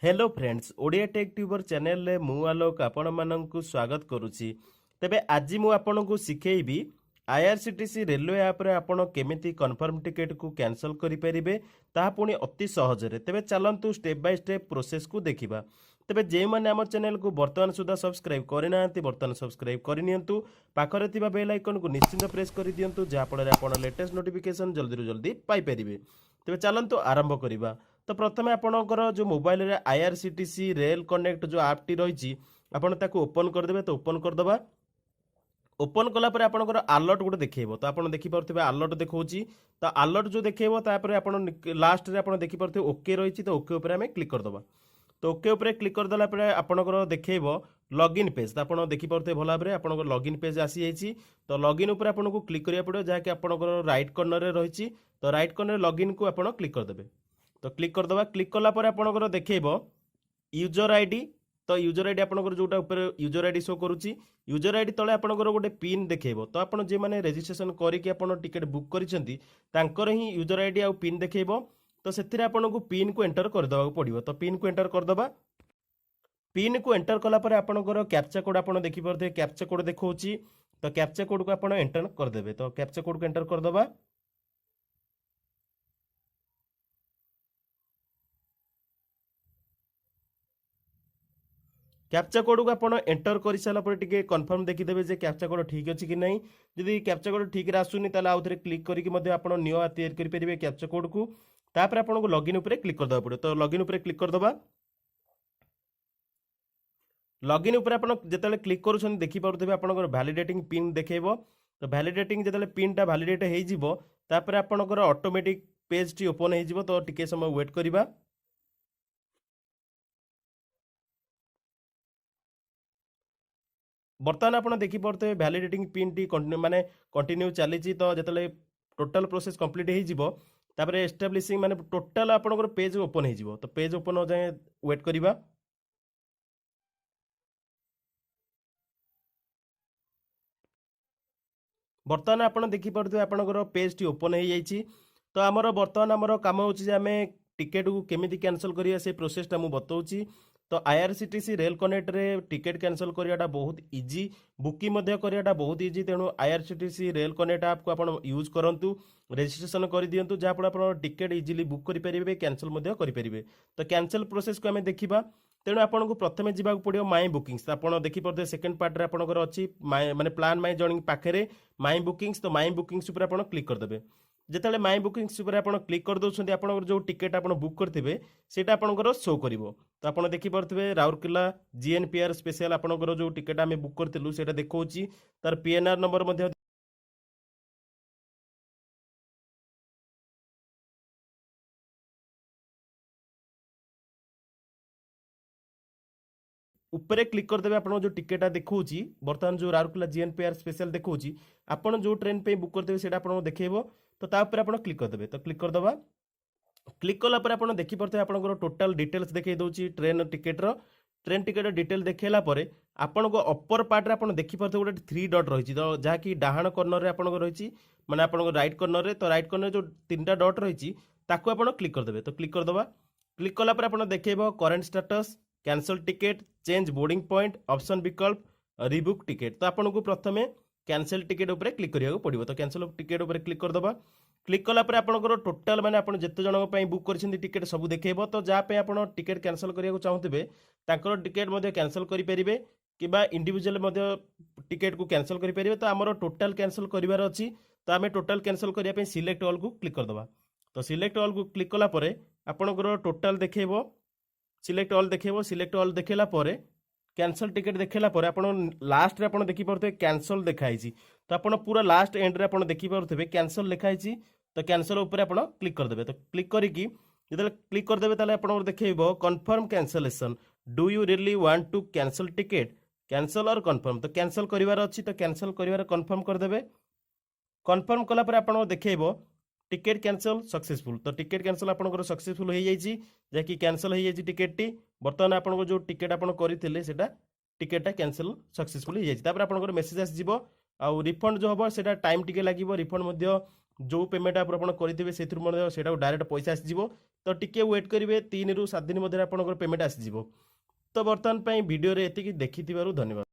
Hello friends Odia tech tuber channel रे मु आलोक आपण माननकु स्वागत करूची। तेबे आज मु आपनकु सिखेइबी आईआरसीटीसी रेलवे ऐप रे आपण केमिति कन्फर्म टिकट को कैंसल करि परिबे ता पुनी अति सहज रे। तेबे चलंतु स्टेप बाय स्टेप प्रोसेस को देखिबा। तेबे जे माने हम चैनल को वर्तमान सुधा सब्सक्राइब करिनांती वर्तमान सब्सक्राइब करनियंतु पाखरे थिबा बेल आइकन को निश्चित प्रेस करि दियंतु जा फଳରେ आपण लेटेस्ट नोटिफिकेशन जल्दी ରୁ जल्दी पाई परिबे। तेबे चलंतु आरंभ करिबा। तो प्रथम आपणकर जो मोबाइल रे आईआरसीटीसी रेल कनेक्ट जो ऐप टी रही आपण ताको ओपन करदेबे। तो ओपन करदबा। ओपन कला पर आपणकर अलर्ट गोटे देखिबो। तो आपण देखि परथिबे अलर्ट देखौची। तो अलर्ट जो देखिबो तापर आपण लास्ट रे आपण देखि परथिबे ओके रहिची। तो ओके ऊपर हमें क्लिक करदबा। तो ओके ऊपर क्लिक करदेला पर आपणकर देखिबो लॉगिन पेज। तो आपण देखि परथिबे भला भाबरे आपणकर लॉगिन पेज आसी जाईची। तो लॉगिन ऊपर आपनको क्लिक करिया पड़ो जहा कि आपणकर राइट कॉर्नर रे रहिची। तो राइट कॉर्नर लॉगिन को आपण क्लिक करदेबे। तो क्लिक करदबा। क्लिक कला पर आपणकर देखिबो यूजर आईडी। तो यूजर आईडी आपणकर जोटा ऊपर यूजर आईडी शो करूची। यूजर आईडी तळे आपणकर गोटे पिन देखिबो। तो आपण जे माने रजिस्ट्रेशन करिके आपण टिकट बुक करिसेंती तांकर ही यूजर आईडी आ पिन देखिबो। तो सेथिरे आपणको पिन को एंटर कर दबाको पड़िबो। तो पिन को एंटर कर दबा। पिन को एंटर कला पर आपणकर कैप्चा कोड आपण देखि परथे कैप्चा कोड देखौची। तो कैप्चा कोड को आपण एंटर कर देबे। तो कैप्चा कोड को एंटर कर दबा। कैप्चा कोड को आपण एंटर कर सारा पर टिके कंफर्म देखिदेबे जे कैप्चा कोड ठीक अछि कि नहीं। जदि कैप्चा कोड ठीक रे आसुनी ताले आउ थरे क्लिक करिक मध्ये आपण न्यू तैयार करि परिबे कैप्चा कोड को। तापर आपण को लॉगिन ऊपर क्लिक कर दबा पड़ो। तो लॉगिन ऊपर क्लिक कर दबा। लॉगिन ऊपर आपण जेतेले क्लिक करूछन देखि पारुथबे आपनकर वैलिडेटिंग पिन देखैबो। तो वैलिडेटिंग जेतेले पिन टा वैलिडेट हे जिवो तापर आपनकर ऑटोमेटिक पेज टी ओपन हे जिवो। तो टिके समय वेट करिबा। बर्तमान आप देखी पारे वैलिडेटिंग पिन टी माने कंटिन्यू चली। तो जिते टोटल प्रोसेस कंप्लीट हो एस्टाब्लिशिंग माने टोटल आपनकर पेज ओपन हो। तो पेज ओपन हो जाए वेट करिबा। बर्तमान आप देखी पारे आपनकर पेज टी ओपन हो जाइए। तो आमर बर्तमान आमर काम होची जे आमे टिकेट को केमिति कैंसल करिया से प्रोसेसटा मु बताऊची। तो आईआरसीटीसी रेल कनेक्ट रे टिकेट कैंसल करियाटा बहुत इजी, बुकिंग मध्य करियाटा बहुत इजी। तेणु आईआरसीटीसी रेल कनेक्ट ऐप को आपण यूज करंतु, रजिस्ट्रेशन कर दियंतु जहाँ फल आपण टिकेट इजीली बुक करि परिबे, कैंसल मध्य करि परिबे। तो कैंसल प्रोसेस को हमें देखिबा। तेणु आपन को प्रथमे जीवा पड़ो माई बुकिंग्स। आप देखी पारे सेकेंड पार्ट रे आपनकर अछि माने प्लान माई जर्नी पाखरे माई बुकिंग्स। तो माई बुकिंग्स ऊपर आपण क्लिक करदेबे। जिते माई बुकिंग्स ऊपर आप क्लिक कर दौरान आपंकर जो टिकेट आप बुक करेंगे से आपंकर शो कर। तो आप देखिपे राउरकेला जीएनपीआर स्पेशल आपंकर जो टिकेट आम बुक करूँ से देखा तार पीएनआर नंबर ऊपर क्लिक करदेवे। आप जो टिकेटा देखा बर्तमान जो राउरकेला जीएनपीआर स्पेशल देखा आपड़ जो ट्रेन पे बुक करदेवे से देखेबो। तो तापर आप क्लिक करदेवे। तो क्लिक करदबा। क्लिक कला पर आप देखिपे आपंकर टोटाल डिटेल्स देखई दौची ट्रेन टिकेट डिटेल देखला आपण को अपर पार्ट रे आप देखिपे गोटे 3 डॉट रही। तो जहाँकि डाहाण कर्नर रे आपन रही माने आपन राइट कर्नर रे। तो राइट कर्नर जो 3टा डॉट रही ताको आप क्लिक करदेवे। तो क्लिक करदबा। क्लिक कला पर आप देखिबो current status, cancel ticket, change boarding point, option विकल्प, रिबुक टिकेट। तो आपन को प्रथमे कैंसल टिकेट ऊपर क्लिक करिया पड़िबो। तो कैंसल टिकेट ऊपर क्लिक करदबा। क्लिक कला पर आपनकर टोटाल माने आपन जेते जणक पई बुक करछिन टिकेट सब देखैबो। तो जा पे आपन टिकेट कैंसल करिया चाहूथिबे तांकर टिकेट मध्ये कैंसल करि परिबे किबा इंडिविजुअल मध्ये टिकेट को कैंसल करि परिबे। तो हमर टोटाल कैंसल करिवार अछि। तो आमे टोटाल कैंसल करिया पे सिलेक्ट ऑल को क्लिक करदबा। तो सिलेक्ट ऑल को क्लिक कला परे आपनकर टोटाल देखैबो। सिलेक्ट ऑल देखैबो। सिलेक्ट ऑल देखेला परे कैंसल टिकेट देखला पर आपण लास्ट रे आपण देखि परथे कैंसल देखाई छी। तो आपण पूरा लास्ट एंड रे आपण देखि परथे कैंसल लिखाई छी। तो कैंसल ऊपर आपण क्लिक कर देबे। तो क्लिक करिकी जदे क्लिक कर देबे ताले आपण देखैबो confirm cancellation, do you really want to cancel ticket, cancel और कंफर्म। तो कैंसल करिवार अछि। तो कैंसल करिवार कंफर्म कर देबे। कंफर्म कला पर आपण देखैबो टिकेट कैंसल सक्सेसफुल। तो टिकेट कैंसल आपनकर सक्सेसफुल हो जाइए जैकि कैंसल हो जाइए टिकेट टी। बर्तमान आपन जो टिकेट आपन करथिले सेटा टिकेटा कैंसल सक्सेसफुल हो जाइए। तापर आपनकर मेसेज आसीजिवो आउ रिफंड जो हबो सेटा टाइम टिके लागिवो। रिफंड मध्य जो पेमेंट आप करथिबे सेथुर मध्य सेटा डायरेक्ट पैसा आसीजिवो। तो टिके वेट करेंगे 3 ରୁ 7 दिन मध्य आपंकर पेमेंट आसीज। तो बर्तमान भिडियो एति देखि धन्यवाद।